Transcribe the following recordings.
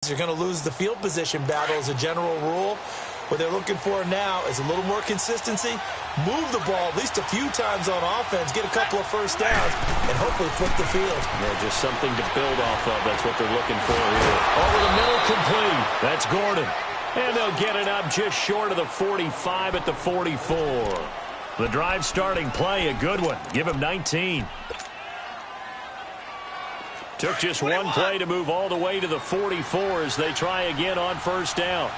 you're going to lose the field position battle as a general rule. What they're looking for now is a little more consistency, move the ball at least a few times on offense, get a couple of first downs, and hopefully flip the field. Yeah, just something to build off of. That's what they're looking for here. Over the middle, complete. That's Gordon. And they'll get it up just short of the 45 at the 44. The drive starting play, a good one. Give him 19. Took just one play to move all the way to the 44 as they try again on first down.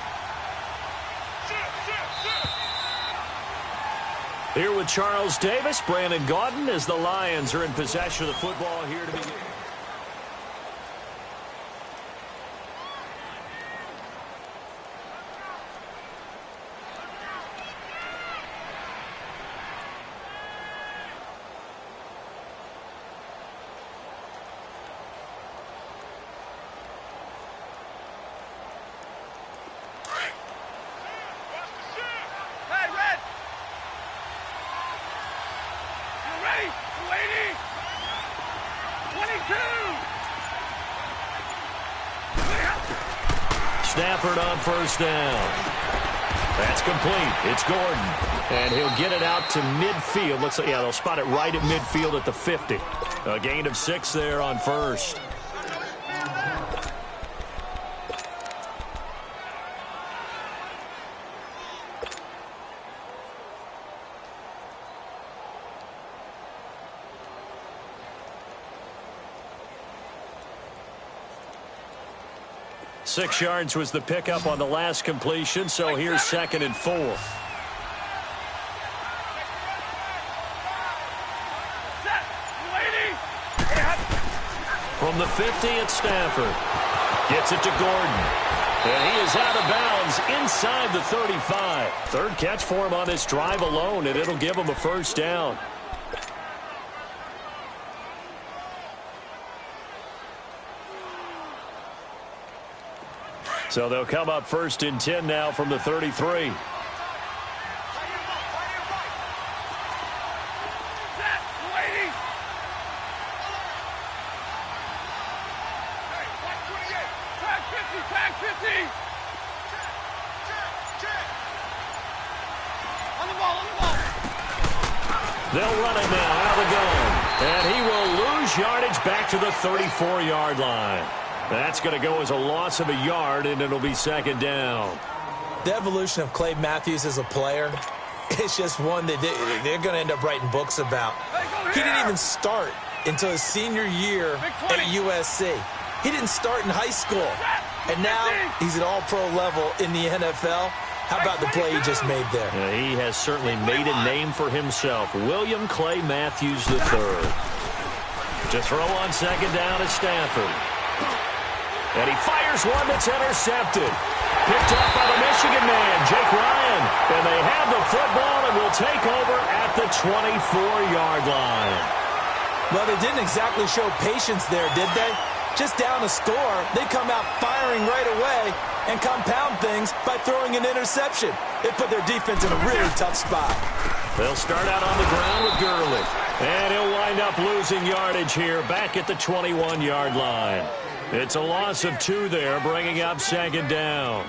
Here with Charles Davis, Brandon Gaudin, as the Lions are in possession of the football here to begin. Stafford on first down. That's complete. It's Gordon. And he'll get it out to midfield. Looks like, yeah, they'll spot it right at midfield at the 50. A gain of 6 there on first. Six yards was the pickup on the last completion, so here's 2nd and 4. From the 50, it's Stafford. Gets it to Gordon. And he is out of bounds inside the 35. Third catch for him on this drive alone, and it'll give him a first down. So they'll come up 1st and 10 now from the 33. They'll run it now out of the gun. And he will lose yardage back to the 34-yard line. That's going to go as a loss of a yard, and it'll be 2nd down. The evolution of Clay Matthews as a player, it's just one that they're going to end up writing books about. He didn't even start until his senior year at USC. He didn't start in high school. And now he's at all-pro level in the NFL. How about the play he just made there? Yeah, he has certainly made a name for himself. William Clay Matthews III. To throw on 2nd down is Stafford. And he fires one that's intercepted. Picked up by the Michigan man, Jake Ryan. And they have the football and will take over at the 24-yard line. Well, they didn't exactly show patience there, did they? Just down a score, they come out firing right away and compound things by throwing an interception. It put their defense in a really tough spot. They'll start out on the ground with Gurley. And he'll wind up losing yardage here back at the 21-yard line. It's a loss of 2 there, bringing up 2nd down.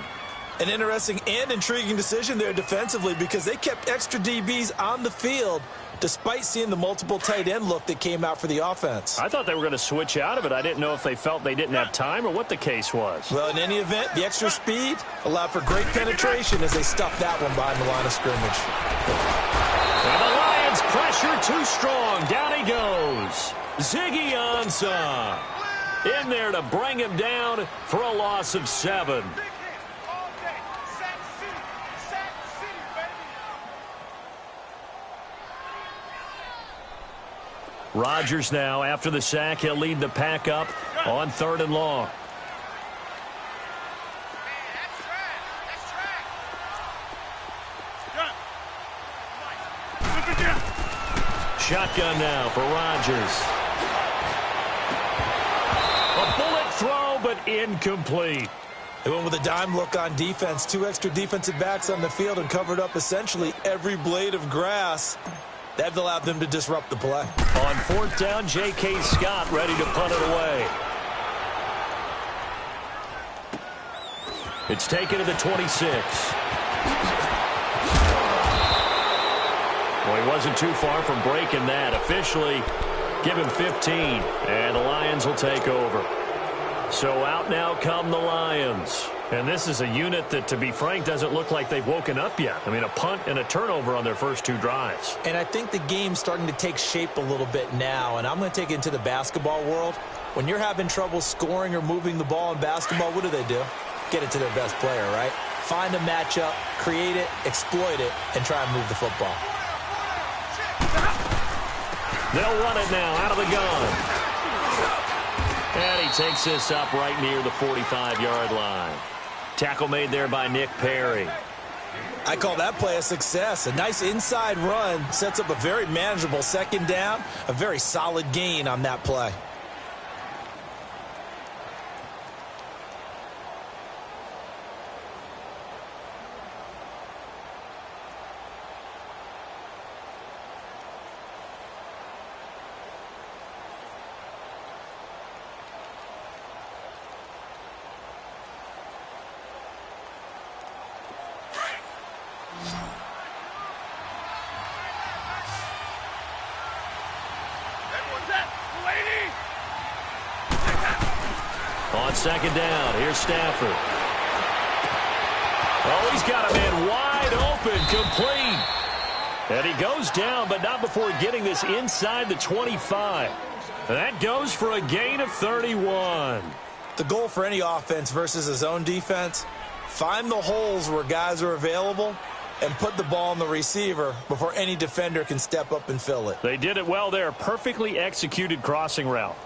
An interesting and intriguing decision there defensively because they kept extra DBs on the field despite seeing the multiple tight end look that came out for the offense. I thought they were going to switch out of it. I didn't know if they felt they didn't have time or what the case was. Well, in any event, the extra speed allowed for great penetration as they stuffed that one behind the line of scrimmage. And the Lions pressure too strong. Down he goes. Ziggy Ansah in there to bring him down for a loss of 7. Rodgers now, after the sack, he'll lead the pack up on 3rd and long. Shotgun now for Rodgers. A bullet throw, but incomplete. They went with a dime look on defense. 2 extra defensive backs on the field and covered up essentially every blade of grass. That allowed them to disrupt the play. On 4th down, J.K. Scott ready to punt it away. It's taken to the 26. Well, he wasn't too far from breaking that. Officially, give him 15, and the Lions will take over. So out now come the Lions. And this is a unit that, to be frank, doesn't look like they've woken up yet. I mean, a punt and a turnover on their first 2 drives. And I think the game's starting to take shape a little bit now, and I'm going to take it into the basketball world. When you're having trouble scoring or moving the ball in basketball, what do? Get it to their best player, right? Find a matchup, create it, exploit it, and try and move the football. They'll run it now out of the gun. And he takes this up right near the 45-yard line. Tackle made there by Nick Perry. I call that play a success. A nice inside run sets up a very manageable second down, a very solid gain on that play. On second down, here's Stafford. Oh, he's got a man wide open, complete. And he goes down, but not before getting this inside the 25. And that goes for a gain of 31. The goal for any offense versus his own defense, find the holes where guys are available and put the ball on the receiver before any defender can step up and fill it. They did it well there. Perfectly executed crossing route.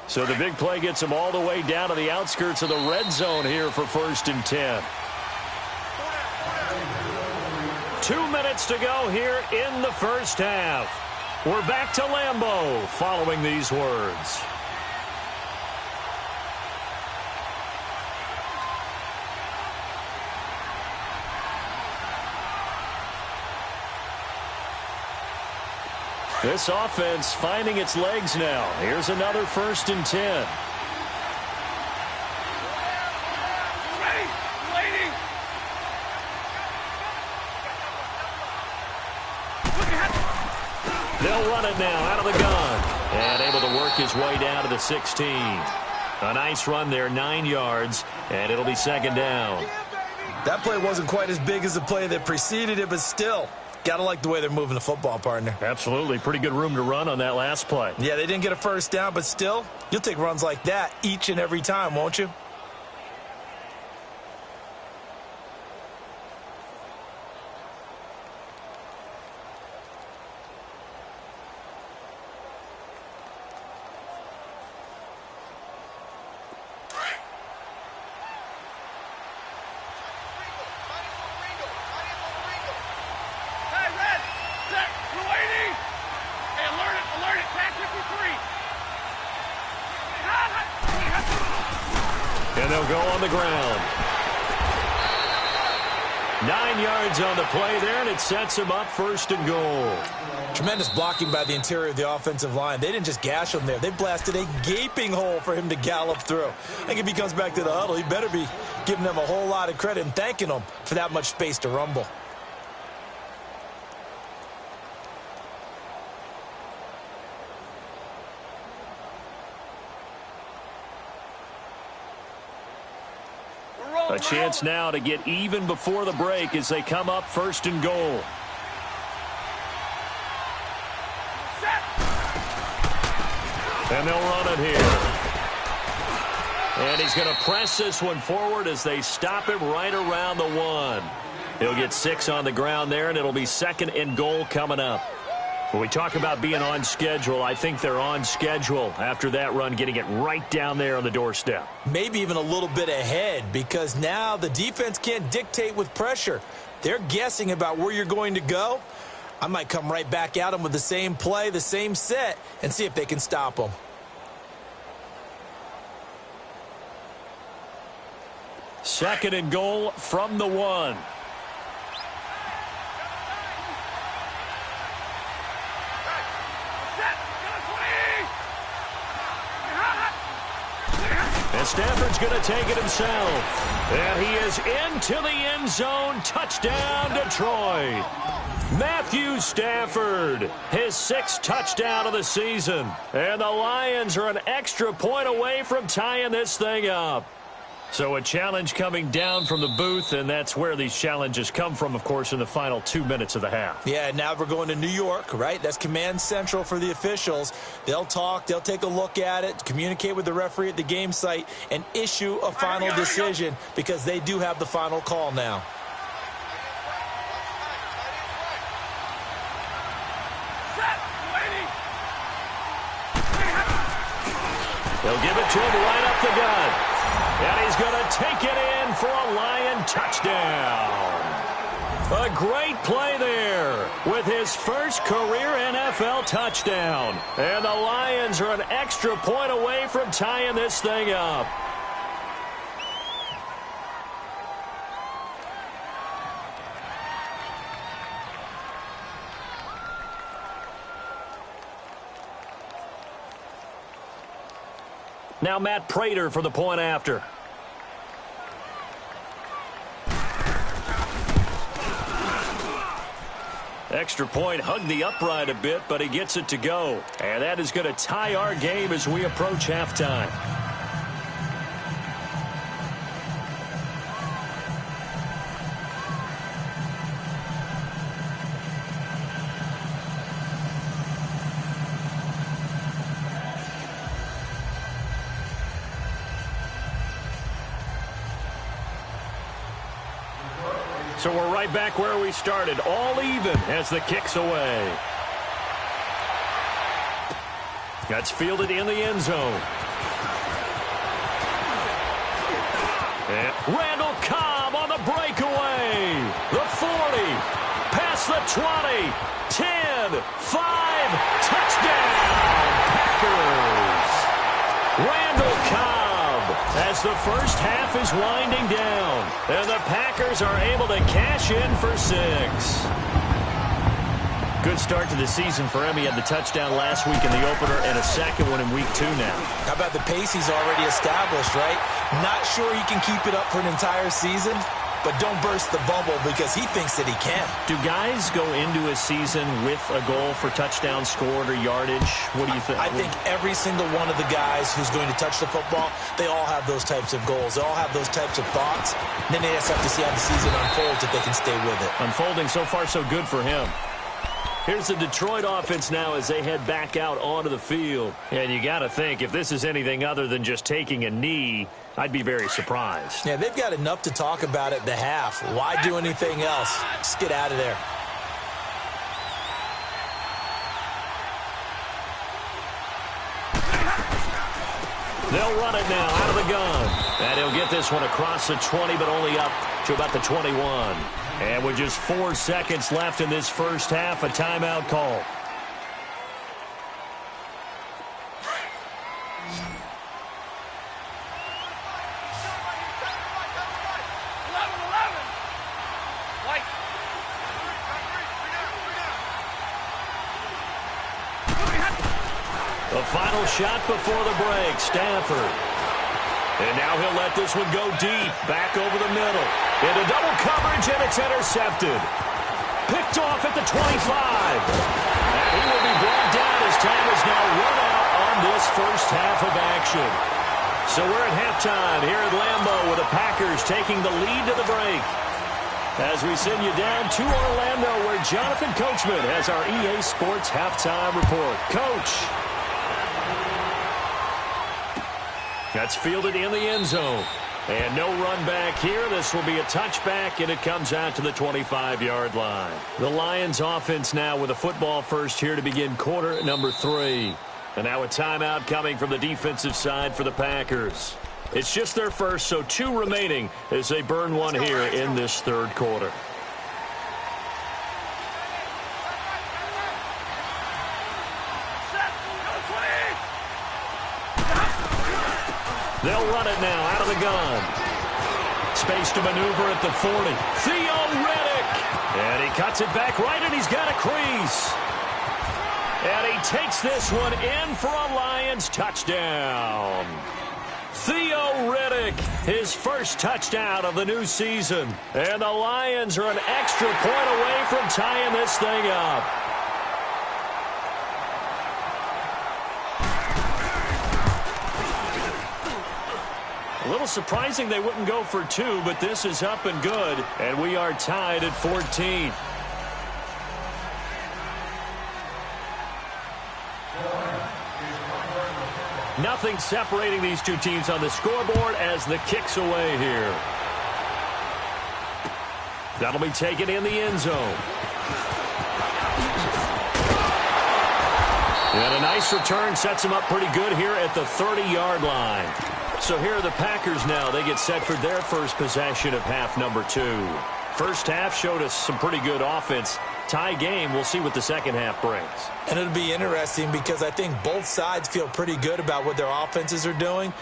So the big play gets him all the way down to the outskirts of the red zone here for 1st and 10. 2 minutes to go here in the first half. We're back to Lambeau following these words. This offense finding its legs now. Here's another 1st and 10. They'll run it now out of the gun. And able to work his way down to the 16. A nice run there, 9 yards, and it'll be second down. That play wasn't quite as big as the play that preceded it, but still, gotta like the way they're moving the football, partner. Absolutely. Pretty good room to run on that last play. Yeah, they didn't get a first down, but still, you'll take runs like that each and every time, won't you? And they'll go on the ground. 9 yards on the play there, and it sets him up 1st and goal. Tremendous blocking by the interior of the offensive line. They didn't just gash him there. They blasted a gaping hole for him to gallop through. I think if he comes back to the huddle, he better be giving them a whole lot of credit and thanking them for that much space to rumble. A chance now to get even before the break as they come up 1st and goal. And they'll run it here. And he's going to press this one forward as they stop him right around the 1. He'll get 6 on the ground there, and it'll be 2nd and goal coming up. When we talk about being on schedule, I think they're on schedule after that run, getting it right down there on the doorstep. Maybe even a little bit ahead, because now the defense can't dictate with pressure. They're guessing about where you're going to go. I might come right back at them with the same play, the same set, and see if they can stop them. Second and goal from the 1. And Stafford's going to take it himself. And he is into the end zone. Touchdown, Detroit. Matthew Stafford, his 6th touchdown of the season. And the Lions are an extra point away from tying this thing up. So a challenge coming down from the booth, and that's where these challenges come from, of course, in the final 2 minutes of the half. Yeah, now we're going to New York, right? That's command central for the officials. They'll talk, they'll take a look at it, communicate with the referee at the game site, and issue a final decision because they do have the final call now. They'll give it to him right up the gut. And he's going to take it in for a Lion touchdown. A great play there with his first career NFL touchdown. And the Lions are an extra point away from tying this thing up. Now Matt Prater for the point after. Extra point hugged the upright a bit, but he gets it to go. And that is going to tie our game as we approach halftime. So we're right back where we started, all even as the kick's away. That's fielded in the end zone. And Randall Cobb on the breakaway. The 40, past the 20, 10, 5, touchdown, Packers. Randall Cobb as the first half is winding down. And the Packers are able to cash in for 6. Good start to the season for him. He had the touchdown last week in the opener and a second one in week 2 now. How about the pace he's already established, right? Not sure he can keep it up for an entire season, but don't burst the bubble because he thinks that he can. Do guys go into a season with a goal for touchdown scored or yardage? What do you think? I think every single one of the guys who's going to touch the football, they all have those types of goals. They all have those types of thoughts. And then they just have to see how the season unfolds if they can stay with it. Unfolding so far so good for him. Here's the Detroit offense now as they head back out onto the field. And you got to think, if this is anything other than just taking a knee, I'd be very surprised. Yeah, they've got enough to talk about at the half. Why do anything else? Just get out of there. They'll run it now out of the gun. And he'll get this one across the 20, but only up to about the 21. And with just 4 seconds left in this first half, a timeout call. The final shot before the break, Stafford. And now he'll let this one go deep, back over the middle. Into double coverage, and it's intercepted. Picked off at the 25. And he will be brought down as time is now run out on this first half of action. So we're at halftime here at Lambeau with the Packers taking the lead to the break. As we send you down to Orlando where Jonathan Coachman has our EA Sports halftime report. Coach. That's fielded in the end zone. And no run back here. This will be a touchback, and it comes out to the 25-yard line. The Lions offense now with a football first here to begin quarter number 3. And now a timeout coming from the defensive side for the Packers. It's just their first, so 2 remaining as they burn one here in this third quarter. They'll run it now out of the gun. Space to maneuver at the 40. Theo Riddick. And he cuts it back right, and he's got a crease. And he takes this one in for a Lions touchdown. Theo Riddick, his first touchdown of the new season. And the Lions are an extra point away from tying this thing up. A little surprising they wouldn't go for 2, but this is up and good, and we are tied at 14. Nothing separating these two teams on the scoreboard as the kick's away here. That'll be taken in the end zone. And a nice return sets them up pretty good here at the 30-yard line. So here are the Packers now. They get set for their first possession of half number 2. First half showed us some pretty good offense. Tie game, we'll see what the second half brings. And it'll be interesting because I think both sides feel pretty good about what their offenses are doing.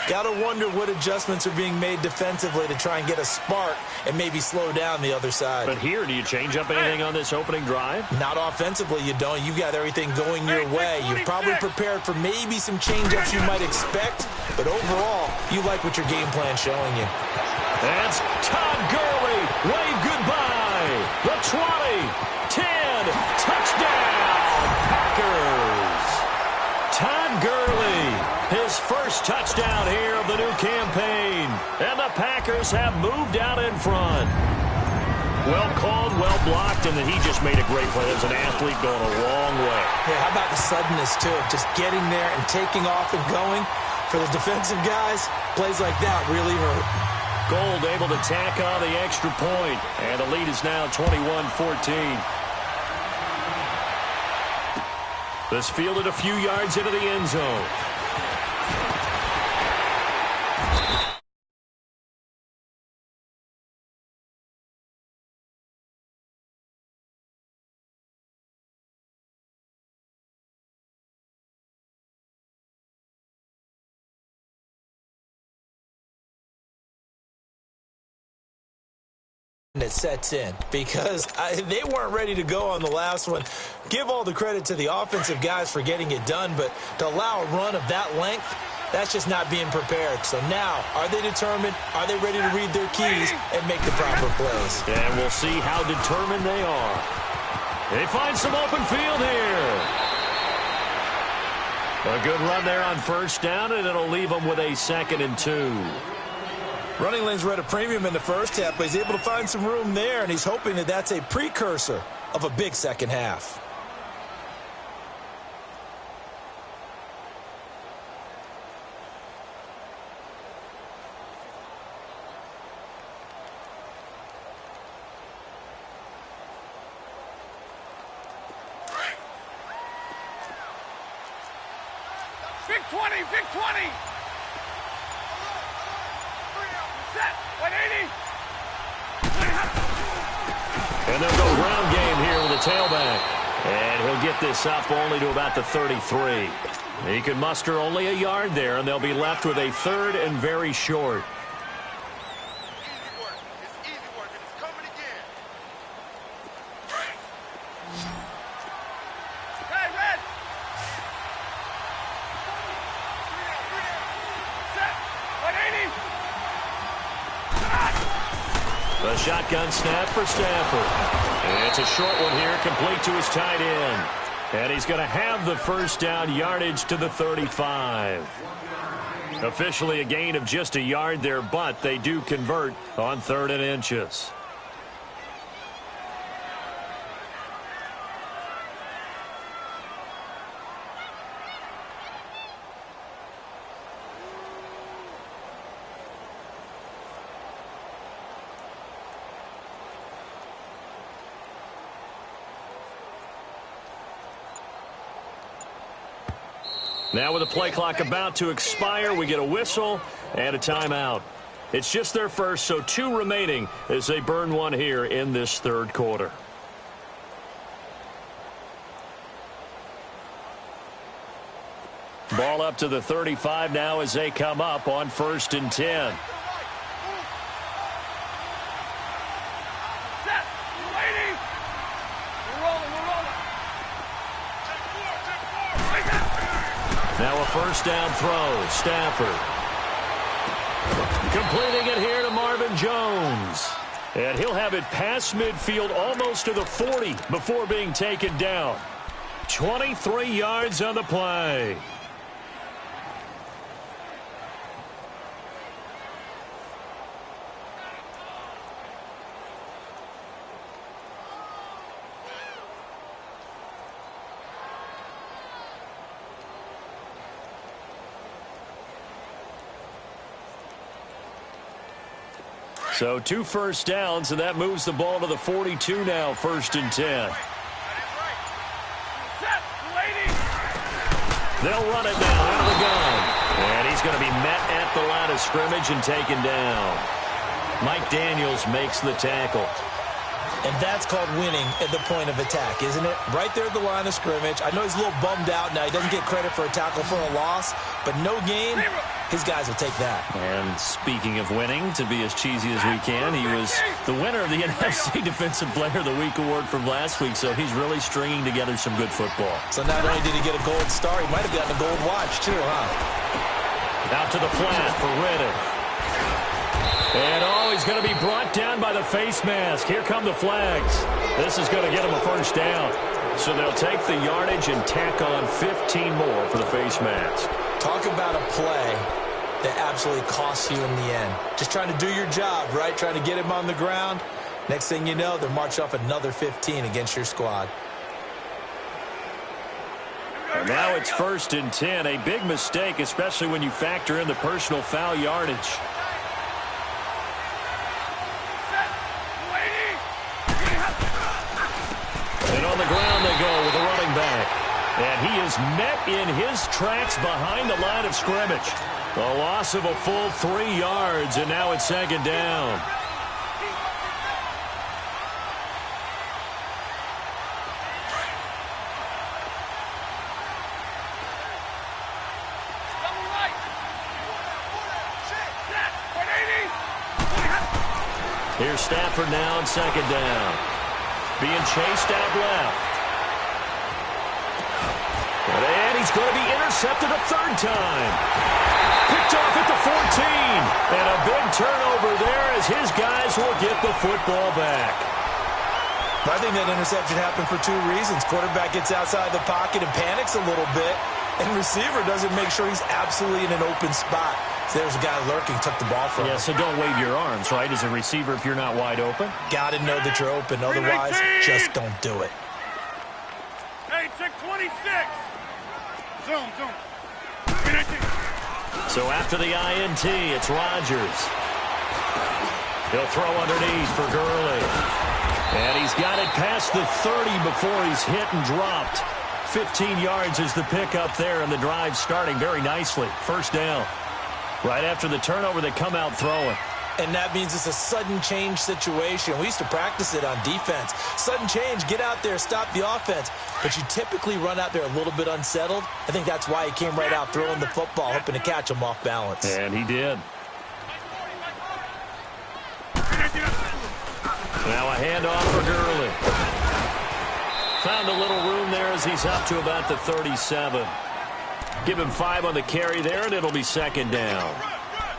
Got to wonder what adjustments are being made defensively to try and get a spark and maybe slow down the other side. But here, do you change up anything on this opening drive? Not offensively, you don't. You've got everything going your way. You've probably prepared for maybe some change-ups you might expect, but overall, you like what your game plan's showing you. That's Todd Gurley. Wave goodbye. The 20. 10, touchdown, Packers. Todd Gurley, his first touchdown here of the new campaign. And the Packers have moved out in front. Well called, well blocked, and then he just made a great play. There's an athlete going a long way. Yeah, how about the suddenness, too, of just getting there and taking off and going? For the defensive guys, plays like that really hurt. Gold able to tack on the extra point, and the lead is now 21-14. This fielded a few yards into the end zone. It sets in because they weren't ready to go on the last one. Give all the credit to the offensive guys for getting it done, but to allow a run of that length, that's just not being prepared. So now, are they determined? Are they ready to read their keys and make the proper plays? And we'll see how determined they are. They find some open field here. A good run there on first down, and it'll leave them with a 2nd and 2. Running lanes were at a premium in the first half, but he's able to find some room there, and he's hoping that that's a precursor of a big second half. Big 20, big 20. Set, 180. And they'll go ground game here with a tailback. And he'll get this up only to about the 33. He can muster only a yard there, and they'll be left with a 3rd and very short. Easy work. It's easy work, and it's coming again. Hey, red. Set, 180. The shotgun snap for Stafford. And it's a short one here, complete to his tight end. And he's going to have the first down, yardage to the 35. Officially a gain of just a yard there, but they do convert on 3rd and inches. Now with the play clock about to expire, we get a whistle and a timeout. It's just their first, so 2 remaining as they burn one here in this 3rd quarter. Ball up to the 35 now as they come up on 1st and 10. Set, 180. We're rolling, we're rolling. Check 4, check 4. Now a first down throw. Stafford. Completing it here to Marvin Jones. And he'll have it past midfield almost to the 40 before being taken down. 23 yards on the play. So 2 first downs, and that moves the ball to the 42 now, 1st and 10. They'll run it now out of the gun. And he's going to be met at the line of scrimmage and taken down. Mike Daniels makes the tackle. And that's called winning at the point of attack, isn't it? Right there at the line of scrimmage. I know he's a little bummed out now. He doesn't get credit for a tackle for a loss, but no gain, his guys will take that. And speaking of winning, to be as cheesy as we can, he was the winner of the NFC Defensive Player of the Week award from last week, so he's really stringing together some good football. So not only did he get a gold star, he might have gotten a gold watch too, huh? Out to the flat for Riddick. And he's going to be brought down by the face mask. Here come the flags. This is going to get him a first down. So they'll take the yardage and tack on 15 more for the face mask. Talk about a play that absolutely costs you in the end. Just trying to do your job, right? Trying to get him on the ground. Next thing you know, they'll march off another 15 against your squad. And now it's 1st and 10. A big mistake, especially when you factor in the personal foul yardage. And on the ground they go with a running back. And he is met in his tracks behind the line of scrimmage. A loss of a full 3 yards, and now it's 2nd down. Here's Stafford now on 2nd down. Being chased out left. And he's going to be intercepted a 3rd time. Picked off at the 14. And a big turnover there as his guys will get the football back. I think that interception happened for 2 reasons. Quarterback gets outside the pocket and panics a little bit. And receiver doesn't make sure he's absolutely in an open spot. So there's a guy lurking, took the ball from him. Yeah, so don't wave your arms, right, as a receiver if you're not wide open. Got to know that you're open. Otherwise, just don't do it. Hey, check 26. Zoom. So after the INT, it's Rodgers. He'll throw underneath for Gurley. And he's got it past the 30 before he's hit and dropped. 15 yards is the pickup there, and the drive starting very nicely. 1st down. Right after the turnover, they come out throwing. And that means it's a sudden change situation. We used to practice it on defense. Sudden change, get out there, stop the offense. But you typically run out there a little bit unsettled. I think that's why he came right out throwing the football, hoping to catch him off balance. And he did. Now a handoff for Gurley. Found a little room there as he's up to about the 37. Give him 5 on the carry there, and it'll be 2nd down.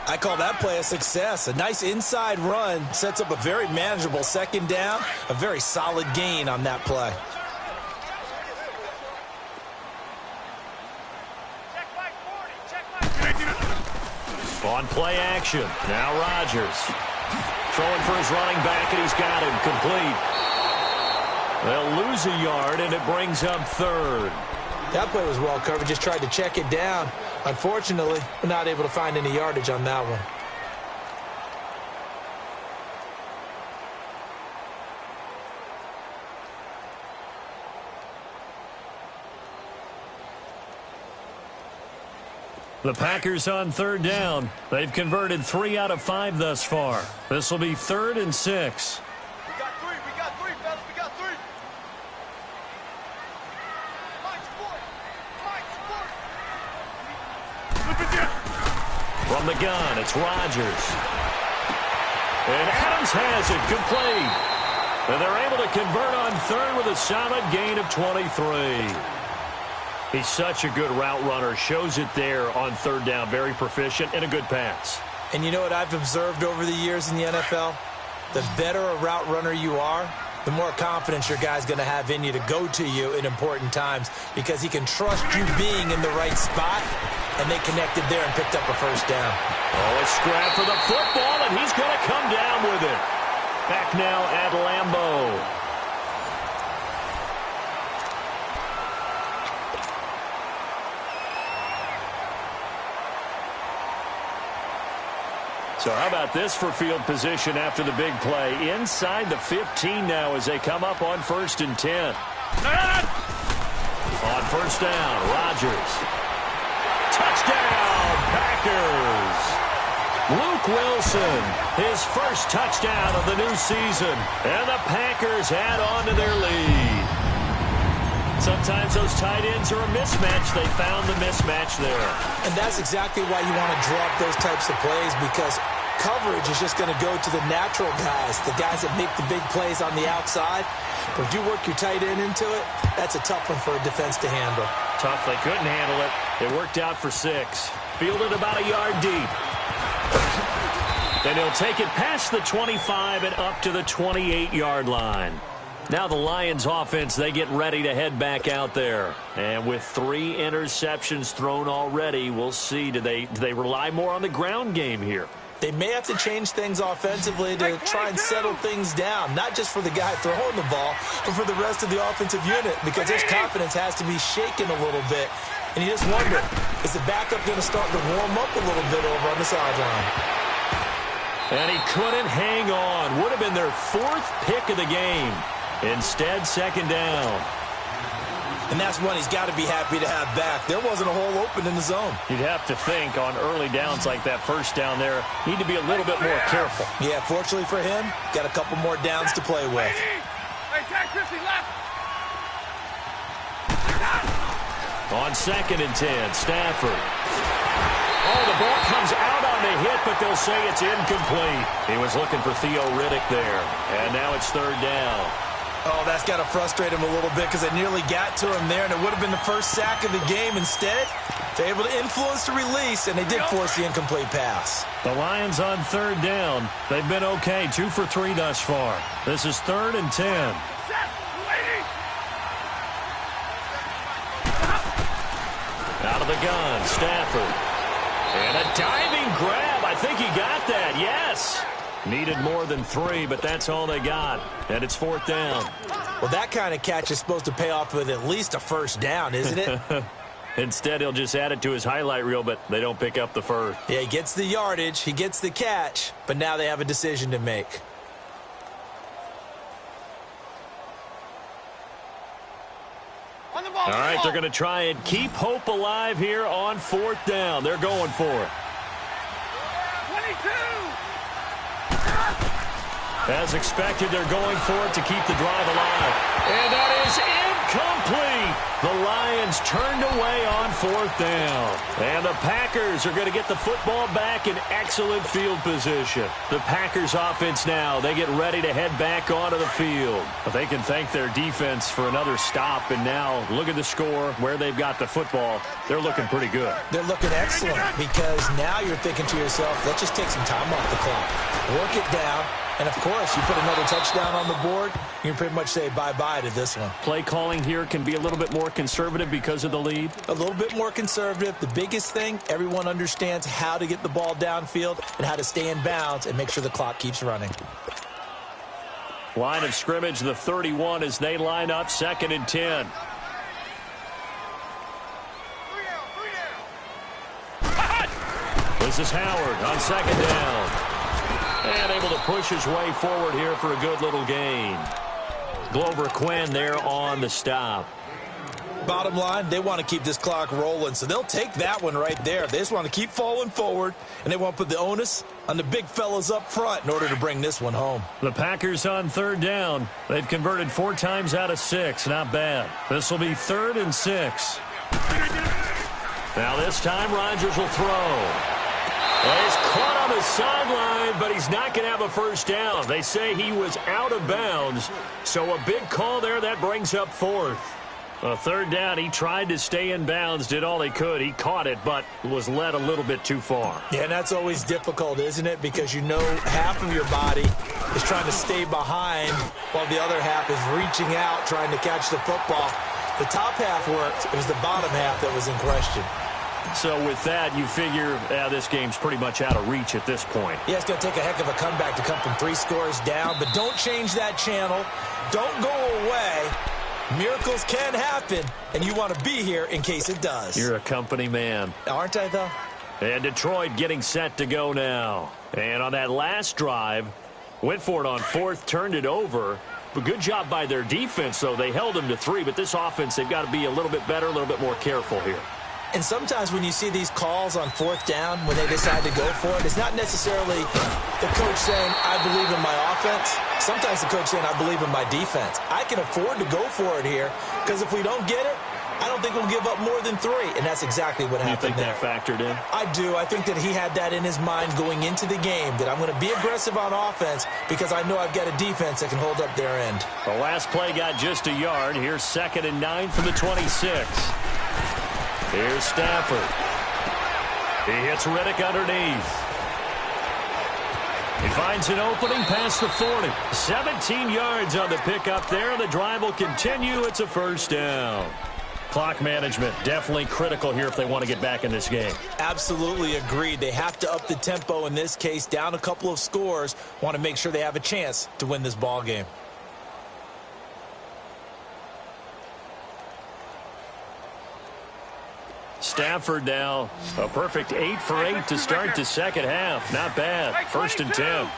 I call that play a success. A nice inside run sets up a very manageable 2nd down. A very solid gain on that play. On play action. Now Rodgers. Throwing for his running back, and he's got him complete. They'll lose a yard, and it brings up 3rd. That play was well covered. Just tried to check it down. Unfortunately, we're not able to find any yardage on that one. The Packers on 3rd down. They've converted 3 out of 5 thus far. This will be 3rd and 6. We got three, fellas. We got 3. From the gun, it's Rodgers. And Adams has it complete. And they're able to convert on 3rd with a solid gain of 23. He's such a good route runner. Shows it there on 3rd down. Very proficient and a good pass. And you know what I've observed over the years in the NFL? The better a route runner you are, the more confidence your guy's going to have in you to go to you in important times because he can trust you being in the right spot, and they connected there and picked up a first down. Oh, a scrap for the football, and he's going to come down with it. Back now at Lambeau. So how about this for field position after the big play? Inside the 15 now as they come up on 1st and 10. On first down, Rodgers. Touchdown, Packers. Luke Wilson, his first touchdown of the new season. And the Packers add on to their lead. Sometimes those tight ends are a mismatch. They found the mismatch there. And that's exactly why you want to draw up those types of plays, because coverage is just going to go to the natural guys, the guys that make the big plays on the outside. But if you work your tight end into it, that's a tough one for a defense to handle. Tough. They couldn't handle it. It worked out for 6. Fielded about a yard deep. Then he'll take it past the 25 and up to the 28-yard line. Now the Lions offense, they get ready to head back out there. And with 3 interceptions thrown already, we'll see. Do they rely more on the ground game here? They may have to change things offensively to try and settle things down, not just for the guy throwing the ball, but for the rest of the offensive unit, because his confidence has to be shaken a little bit. And you just wonder, is the backup going to start to warm up a little bit over on the sideline? And he couldn't hang on. Would have been their 4th pick of the game. Instead, 2nd down. And that's one he's got to be happy to have back. There wasn't a hole open in the zone. You'd have to think on early downs like that first down there, need to be a little bit more careful. Yeah, fortunately for him, got a couple more downs to play with. On 2nd and 10, Stafford. Oh, the ball comes out on the hit, but they'll say it's incomplete. He was looking for Theo Riddick there, and now it's 3rd down. Oh, that's got to frustrate him a little bit because they nearly got to him there, and it would have been the first sack of the game. Instead, they're able to influence the release, and they did force the incomplete pass. The Lions on 3rd down. They've been okay, 2 for 3 thus far. This is 3rd and 10. Out of the gun, Stafford. And a diving grab. I think he got that, yes. Needed more than 3, but that's all they got. And it's 4th down. Well, that kind of catch is supposed to pay off with at least a first down, isn't it? Instead, he'll just add it to his highlight reel, but they don't pick up the first. Yeah, he gets the yardage, he gets the catch, but now they have a decision to make. All right, they're going to try and keep hope alive here on 4th down. They're going for it. 22! As expected, they're going for it to keep the drive alive. And that is incomplete. The Lions turned away on 4th down. And the Packers are going to get the football back in excellent field position. The Packers offense now, they get ready to head back onto the field. But they can thank their defense for another stop. And now look at the score, where they've got the football. They're looking pretty good. They're looking excellent because now you're thinking to yourself, let's just take some time off the clock. Work it down. And, of course, you put another touchdown on the board, you can pretty much say bye-bye to this one. Play calling here can be a little bit more conservative because of the lead. A little bit more conservative. The biggest thing, everyone understands how to get the ball downfield and how to stay in bounds and make sure the clock keeps running. Line of scrimmage, the 31 as they line up, 2nd and 10. This is Howard on 2nd down. And able to push his way forward here for a good little gain. Glover Quinn there on the stop. Bottom line, they want to keep this clock rolling, so they'll take that one right there. They just want to keep falling forward, and they want to put the onus on the big fellas up front in order to bring this one home. The Packers on 3rd down. They've converted 4 times out of 6. Not bad. This will be 3rd and 6. Now this time, Rodgers will throw. Well, he's caught on the sideline, but he's not going to have a first down. They say he was out of bounds, so a big call there that brings up 4th. A third down, he tried to stay in bounds, did all he could. He caught it, but was led a little bit too far. Yeah, and that's always difficult, isn't it? Because you know half of your body is trying to stay behind while the other half is reaching out, trying to catch the football. The top half worked. It was the bottom half that was in question. So with that, you figure this game's pretty much out of reach at this point. Yeah, it's going to take a heck of a comeback to come from 3 scores down, but don't change that channel. Don't go away. Miracles can happen, and you want to be here in case it does. You're a company man. Aren't I, though? And Detroit getting set to go now. And on that last drive, went for it on 4th, turned it over. But good job by their defense, though. They held them to 3, but this offense, they've got to be a little bit better, a little bit more careful here. And sometimes when you see these calls on 4th down, when they decide to go for it, it's not necessarily the coach saying, I believe in my offense. Sometimes the coach saying, I believe in my defense. I can afford to go for it here because if we don't get it, I don't think we'll give up more than 3. And that's exactly what happened there. You think that factored in? I do. I think that he had that in his mind going into the game, that I'm going to be aggressive on offense because I know I've got a defense that can hold up their end. The last play got just a yard. Here's 2nd and 9 from the 26. Here's Stafford. He hits Riddick underneath. He finds an opening past the 40. 17 yards on the pickup there. The drive will continue. It's a 1st down. Clock management definitely critical here if they want to get back in this game. Absolutely agreed. They have to up the tempo in this case. Down a couple of scores. Want to make sure they have a chance to win this ball game. Stafford now a perfect 8 for 8 to start the second half. Not bad. 1st and 10.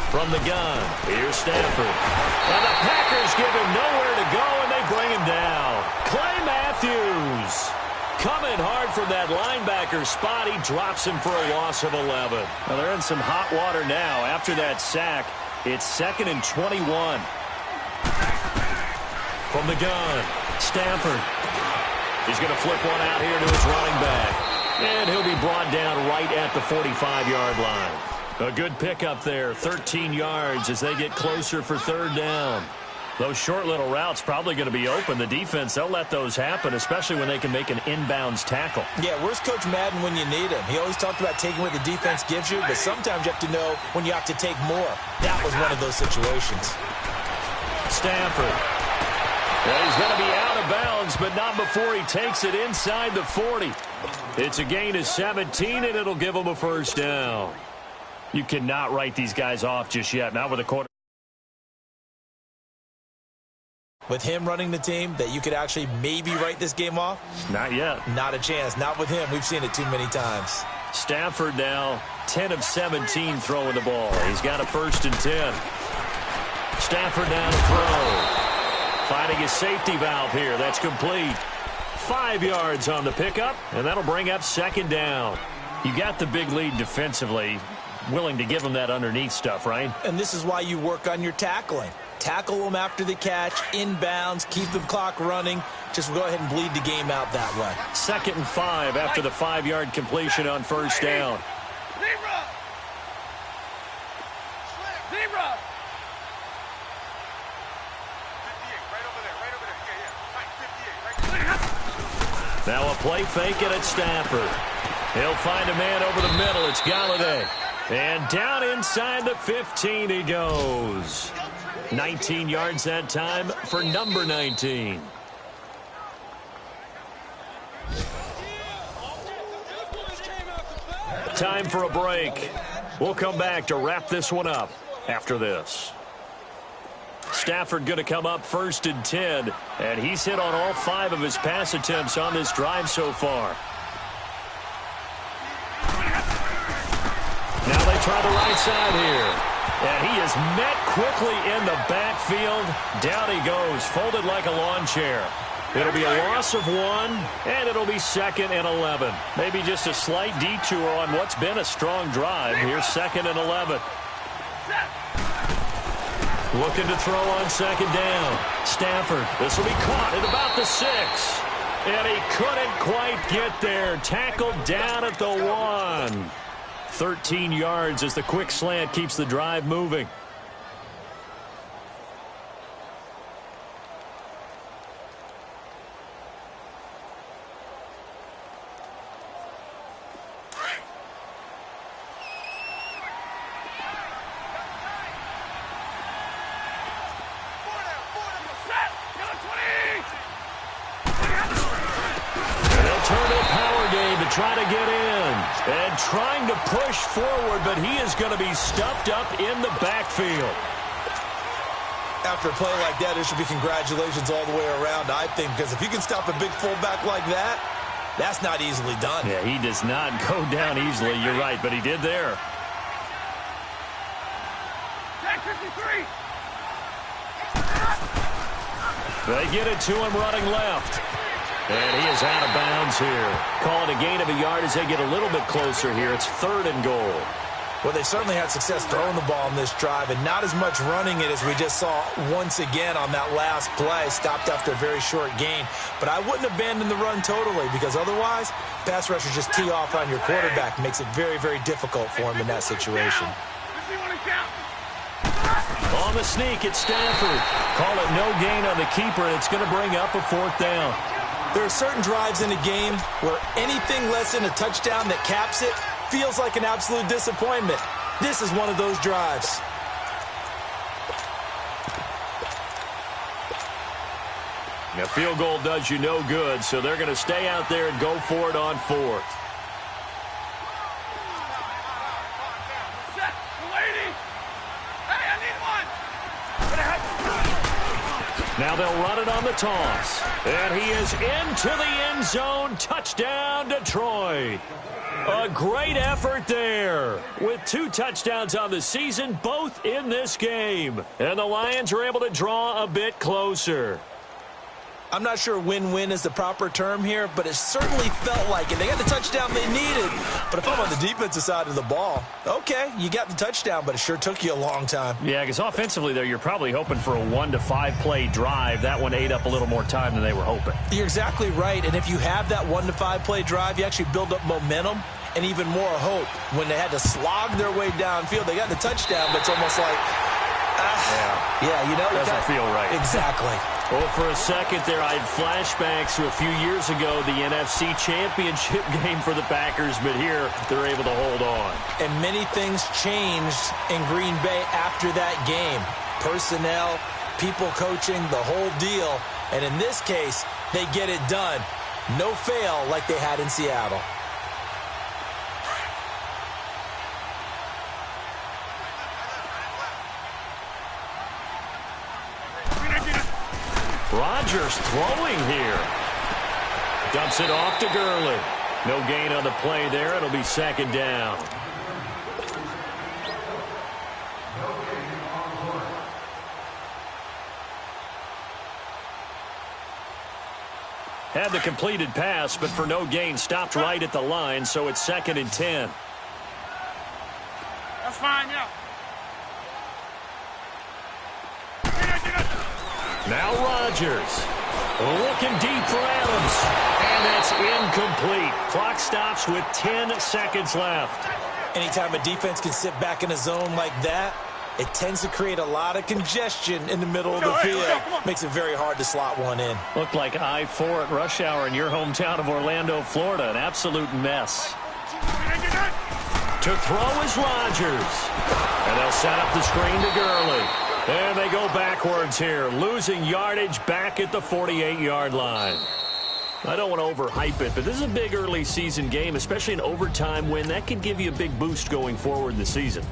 From the gun, here's Stafford. And the Packers give him nowhere to go, and they bring him down. Clay Matthews coming hard from that linebacker spot. He drops him for a loss of 11. Well, they're in some hot water now. After that sack, it's 2nd and 21. From the gun, Stafford. He's going to flip one out here to his running back. And he'll be brought down right at the 45-yard line. A good pickup there, 13 yards as they get closer for 3rd down. Those short little routes probably going to be open. The defense, they'll let those happen, especially when they can make an inbounds tackle. Yeah, where's Coach Madden when you need him? He always talked about taking what the defense gives you, but sometimes you have to know when you have to take more. That was one of those situations. Stafford. Well, he's going to be out of bounds, but not before he takes it inside the 40. It's a gain of 17, and it'll give him a 1st down. You cannot write these guys off just yet. Not with a quarter. With him running the team, that you could actually maybe write this game off? Not yet. Not a chance. Not with him. We've seen it too many times. Stafford now 10 of 17 throwing the ball. He's got a 1st and 10. Stafford down to throw. Finding his safety valve here. That's complete. 5 yards on the pickup, and that'll bring up 2nd down. You got the big lead defensively. Willing to give them that underneath stuff, right? And this is why you work on your tackling. Tackle them after the catch, inbounds, keep the clock running. Just go ahead and bleed the game out that way. 2nd and 5 after the 5-yard completion on 1st down. Now a play fake it at Stafford. He'll find a man over the middle. It's Galladay. And down inside the 15 he goes. 19 yards that time for number 19. Time for a break. We'll come back to wrap this one up after this. Stafford going to come up 1st and 10, and he's hit on all 5 of his pass attempts on this drive so far. Now they try the right side here, and he is met quickly in the backfield. Down he goes, folded like a lawn chair. It'll be a loss of 1, and it'll be 2nd and 11. Maybe just a slight detour on what's been a strong drive. Here's 2nd and 11. Looking to throw on 2nd down. Stafford, this will be caught at about the 6. And he couldn't quite get there. Tackled down at the 1. 13 yards as the quick slant keeps the drive moving. try to get in. And trying to push forward, but he is going to be stuffed up in the backfield. After a play like that, there should be congratulations all the way around, I think, because if you can stop a big fullback like that, that's not easily done. Yeah, he does not go down easily. You're right, but he did there. They get it to him running left. And he is out of bounds here. Call it a gain of a yard as they get a little bit closer here. It's 3rd and goal. Well, they certainly had success throwing the ball in this drive, and not as much running it as we just saw once again on that last play. Stopped after a very short gain. But I wouldn't abandon the run totally, because otherwise, pass rushers just tee off on your quarterback. Makes it very, very difficult for him in that situation. On the sneak, it's Stafford. Call it no gain on the keeper, and it's going to bring up a 4th down. There are certain drives in a game where anything less than a touchdown that caps it feels like an absolute disappointment. This is one of those drives. A field goal does you no good, so they're going to stay out there and go for it on 4th. Now they'll run it on the toss. And he is into the end zone. Touchdown, Detroit. A great effort there. With 2 touchdowns on the season, both in this game. And the Lions are able to draw a bit closer. I'm not sure win-win is the proper term here, but it certainly felt like it. They got the touchdown they needed. But if I'm on the defensive side of the ball, okay, you got the touchdown, but it sure took you a long time. Yeah, because offensively, though, you're probably hoping for a 1 to 5 play drive. That one ate up a little more time than they were hoping. You're exactly right. And if you have that 1 to 5 play drive, you actually build up momentum and even more hope. When they had to slog their way downfield, they got the touchdown, but it's almost like, yeah, you know, doesn't feel right. Exactly. Well, for a second there, I had flashbacks to a few years ago, the NFC Championship game for the Packers, but here they're able to hold on. And many things changed in Green Bay after that game. Personnel, people coaching, the whole deal. And in this case, they get it done. No fail like they had in Seattle. Rodgers throwing here. Dumps it off to Gurley. No gain on the play there. It'll be 2nd down. Had the completed pass, but for no gain, stopped right at the line, so it's 2nd and 10. That's fine, yeah. Now Rodgers. Looking deep for Adams. And that's incomplete. Clock stops with 10 seconds left. Anytime a defense can sit back in a zone like that, it tends to create a lot of congestion in the middle of the field. Makes it very hard to slot one in. Looked like I-4 at rush hour in your hometown of Orlando, Florida. An absolute mess. To throw is Rodgers. And they'll set up the screen to Gurley. And they go backwards here, losing yardage back at the 48-yard line. I don't want to overhype it, but this is a big early season game, especially an overtime win. That could give you a big boost going forward in the season.